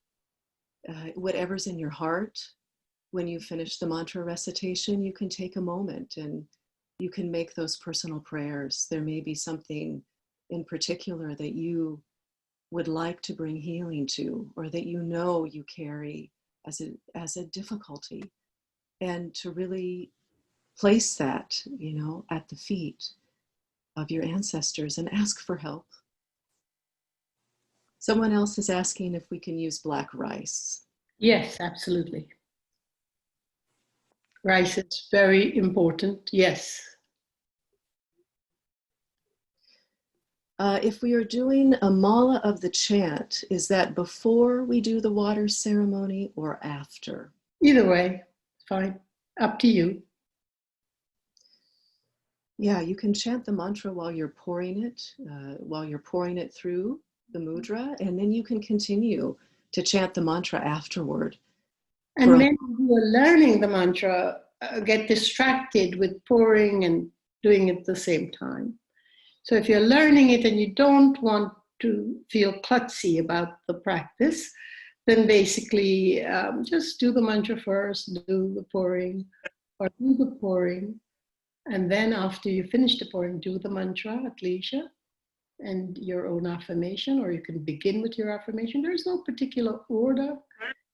whatever's in your heart. When you finish the mantra recitation, you can take a moment and you can make those personal prayers. There may be something in particular that you would like to bring healing to, or that you carry as a difficulty, and to really place that, at the feet of your ancestors and ask for help. Someone else is asking if we can use black rice. Yes, absolutely. Rice is very important, yes. If we are doing a mala of the chant, is that before we do the water ceremony or after? Either way, fine. Up to you. Yeah, you can chant the mantra while you're pouring it through the mudra, and then you can continue to chant the mantra afterward. And many who are learning the mantra get distracted with pouring and doing it at the same time. So if you're learning it and you don't want to feel klutzy about the practice, then basically just do the mantra first, do the pouring, and then after you finish the pouring, do the mantra at leisure and your own affirmation, or you can begin with your affirmation. There is no particular order.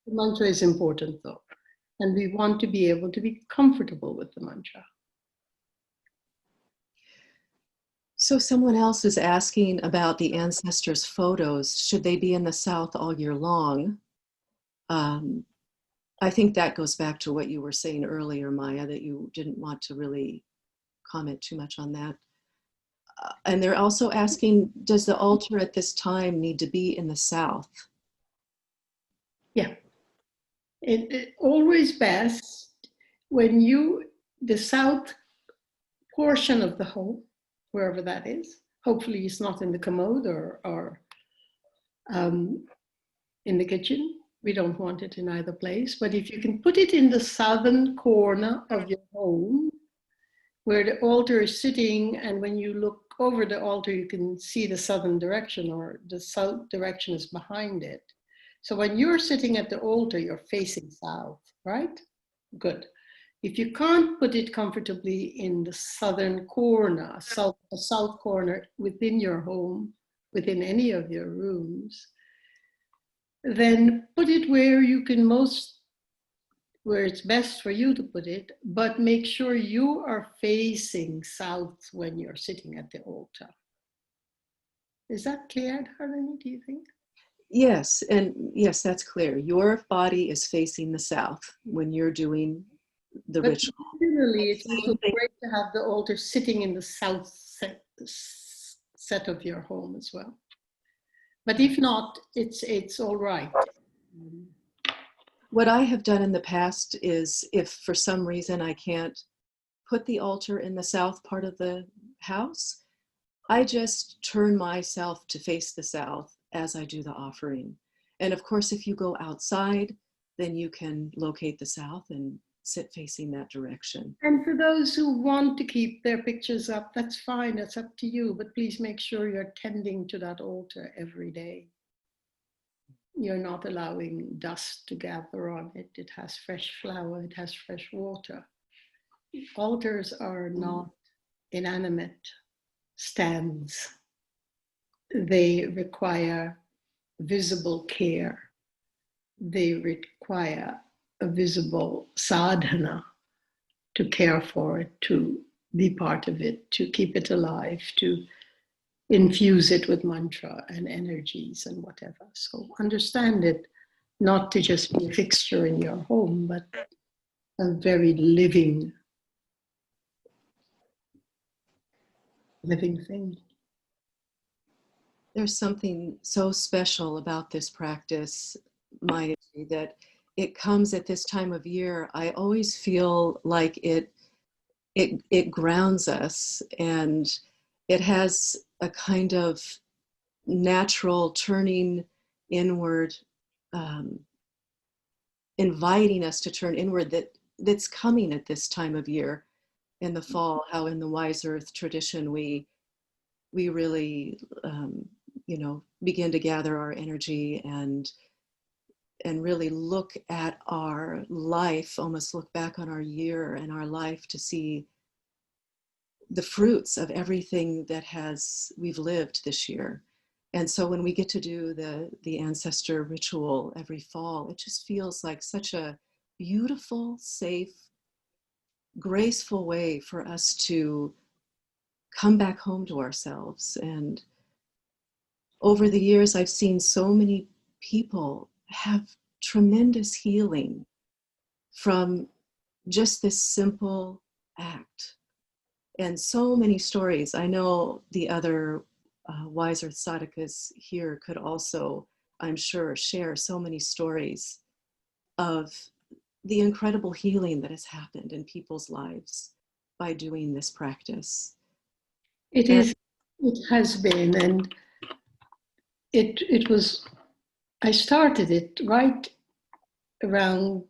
The mantra is important though, and we want to be able to be comfortable with the mantra. So someone else is asking about the ancestors' photos. Should they be in the South all year long? I think that goes back to what you were saying earlier, Maya, that you didn't want to really comment too much on that. And they're also asking, does the altar at this time need to be in the South? Yeah, it always best when the South portion of the home, wherever that is, hopefully it's not in the commode or in the kitchen, We don't want it in either place, but if you can put it in the southern corner of your home, where the altar is sitting, and when you look over the altar, you can see the southern direction, or the south direction is behind it. So when you're sitting at the altar, you're facing south, right? Good. If you can't put it comfortably in the southern corner, south corner within your home, within any of your rooms, then put it where you can where it's best for you to put it, but make sure you are facing south when you're sitting at the altar. Is that clear, Harani, do you think? Yes, and yes, that's clear. Your body is facing the south when you're doing the But ritual. generally, it's also great to have the altar sitting in the south set of your home as well. But if not, it's all right. What I have done in the past is, if for some reason I can't put the altar in the south part of the house, I just turn myself to face the south as I do the offering. And of course, if you go outside, then you can locate the south and sit facing that direction. And for those who want to keep their pictures up, that's fine, that's up to you, but please make sure you're tending to that altar every day. You're not allowing dust to gather on it. It has fresh flower, it has fresh water. Altars are not inanimate stands. They require visible care. They require a visible sadhana to care for it, to be part of it, to keep it alive, to infuse it with mantra and energies and whatever. So understand it not to just be a fixture in your home, but a very living thing. There's something so special about this practice, Maya, that it comes at this time of year. I always feel like it grounds us, and it has a kind of natural turning inward, inviting us to turn inward, that's coming at this time of year in the fall. How in the Wise Earth tradition we really begin to gather our energy and really look at our life, almost look back on our year and our life to see the fruits of everything that we've lived this year. And so when we get to do the ancestor ritual every fall, it just feels like such a beautiful, safe, graceful way for us to come back home to ourselves. And over the years, I've seen so many people have tremendous healing from just this simple act. And so many stories. I know the other Wise Earth sadhakas here could also, I'm sure, share so many stories of the incredible healing that has happened in people's lives by doing this practice. It has been, and it was, I started it right around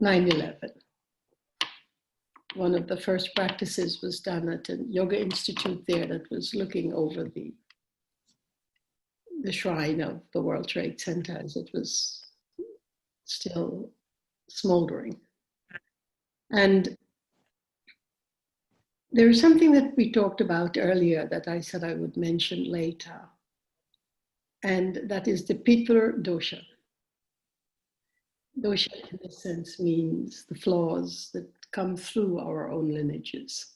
9/11. One of the first practices was done at a yoga institute there that was looking over the shrine of the World Trade Center as it was still smoldering. And there is something that we talked about earlier that I said I would mention later, and that is the Pitar dosha. Dosha, in a sense, means the flaws that come through our own lineages.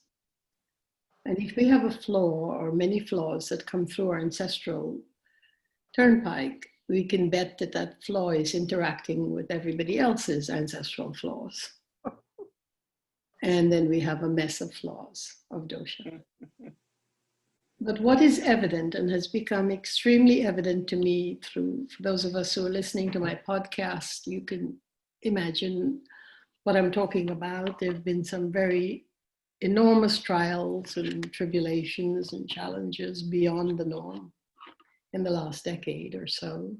And if we have a flaw or many flaws that come through our ancestral turnpike, we can bet that that flaw is interacting with everybody else's ancestral flaws. And then we have a mess of flaws of dosha. But what is evident and has become extremely evident to me for those of us who are listening to my podcast, you can imagine what I'm talking about. There have been some very enormous trials and tribulations and challenges beyond the norm in the last decade or so.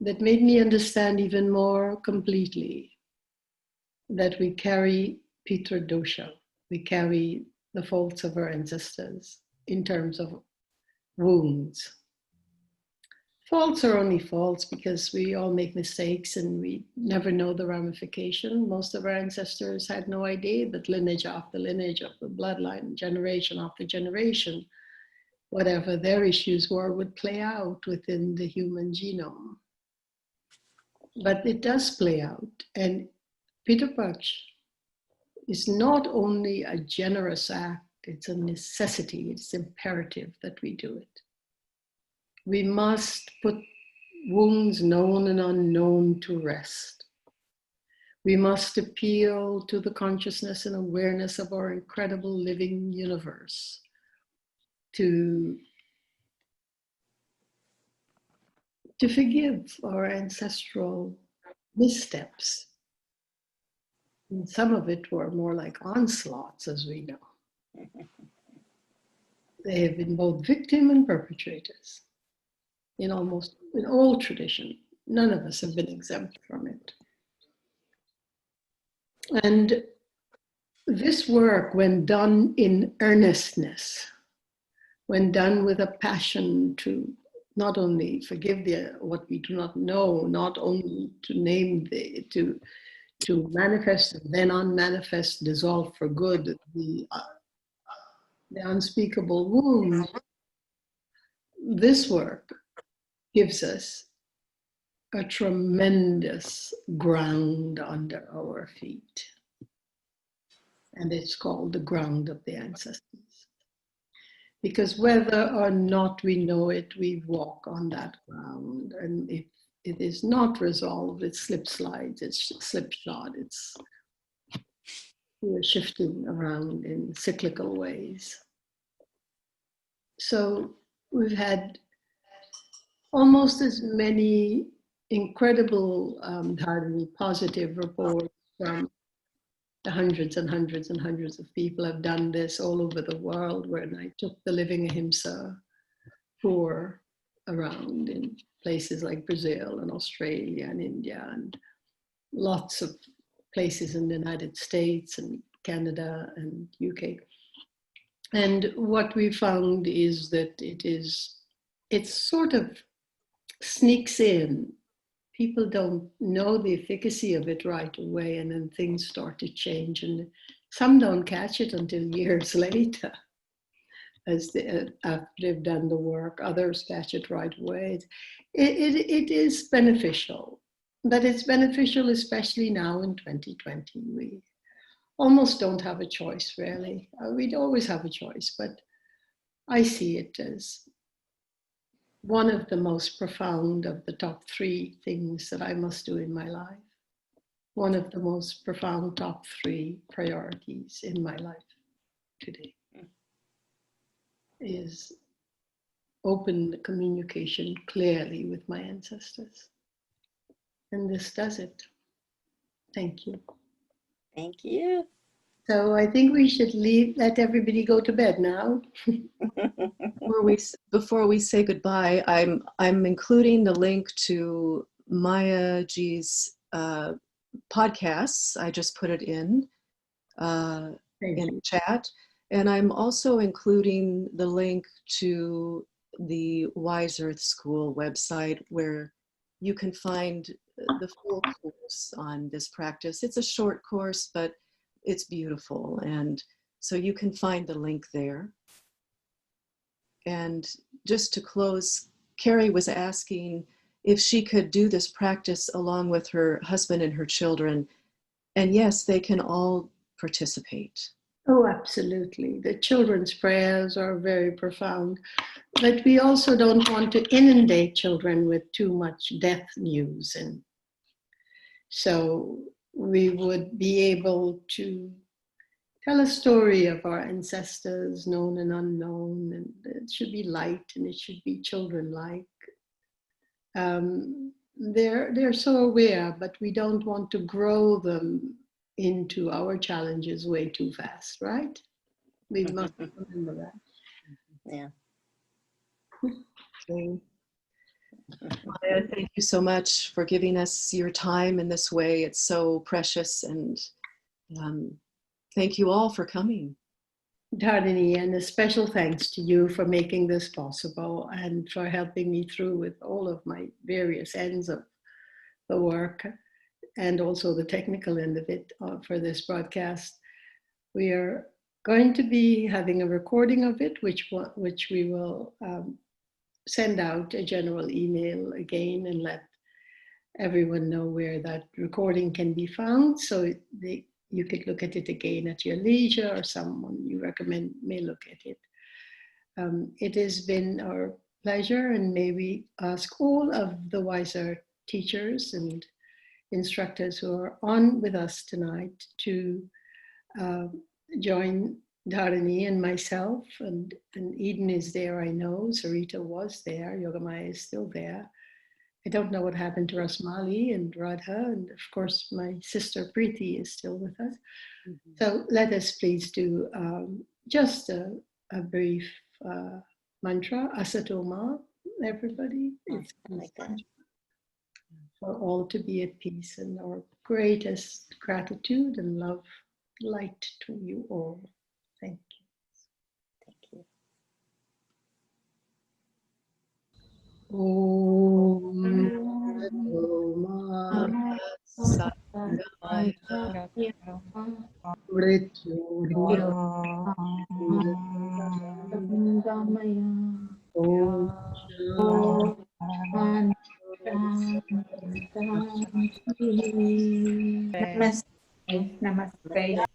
that made me understand even more completely that we carry Pitra dosha. We carry the faults of our ancestors in terms of wounds. Faults are only faults because we all make mistakes and we never know the ramification. Most of our ancestors had no idea that lineage after lineage of the bloodline, generation after generation, whatever their issues were, would play out within the human genome. But it does play out. And Pita Paksh is not only a generous act, it's a necessity, it's imperative that we do it. We must put wounds known and unknown to rest. We must appeal to the consciousness and awareness of our incredible living universe to forgive our ancestral missteps. And some of it were more like onslaughts, as we know. They have been both victim and perpetrators. In all tradition, none of us have been exempt from it. And this work, when done in earnestness, when done with a passion to not only forgive what we do not know, not only to name to manifest and then unmanifest, dissolve for good the unspeakable wound, this work gives us a tremendous ground under our feet. And it's called the ground of the ancestors. Because whether or not we know it, we walk on that ground. And if it is not resolved, it slides, it's slipshod, we're shifting around in cyclical ways. So we've had almost as many incredible positive reports from the hundreds and hundreds and hundreds of people have done this all over the world, when I took the Living Ahimsa tour around in places like Brazil and Australia and India and lots of places in the United States and Canada and UK. And what we found is that it sort of sneaks in. People don't know the efficacy of it right away, and then things start to change, and some don't catch it until years later after they've done the work. Others catch it right away. It is beneficial, but it's beneficial especially now in 2020. We almost don't have a choice, really. We'd always have a choice, but I see it as one of the most profound of the top 3 things that I must do in my life. One of the most profound top 3 priorities in my life today is open the communication clearly with my ancestors. And this does it. Thank you. Thank you. So I think we should let everybody go to bed now. Before we say goodbye, I'm including the link to Maya G's podcasts. I just put it in the chat, and I'm also including the link to the Wise Earth School website, where you can find the full course on this practice. It's a short course, but it's beautiful, and so you can find the link there. And just to close, Carrie was asking if she could do this practice along with her husband and her children. And yes, they can all participate. Oh, absolutely. The children's prayers are very profound, but we also don't want to inundate children with too much death news. And so we would be able to tell a story of our ancestors, known and unknown, and it should be light and it should be children-like. They're so aware, but we don't want to grow them into our challenges way too fast, right? We must remember that. Yeah. Okay. Maya, thank you so much for giving us your time in this way. It's so precious, and thank you all for coming. Dharini, and a special thanks to you for making this possible and for helping me through with all of my various ends of the work and also the technical end of it for this broadcast. We are going to be having a recording of it, which we will send out a general email again and let everyone know where that recording can be found, so you could look at it again at your leisure, or someone you recommend may look at it. It has been our pleasure, and may we ask all of the wiser teachers and instructors who are on with us tonight to join Dharini and myself, and Eden is there, I know, Sarita was there, Yogamaya is still there. I don't know what happened to Rasmali and Radha, and of course my sister Preeti is still with us. Mm-hmm. So let us please do just a brief mantra, Asatoma, everybody. It's like that. For all to be at peace, and our greatest gratitude and love, light to you all. Thank you. Thank you. Namaste.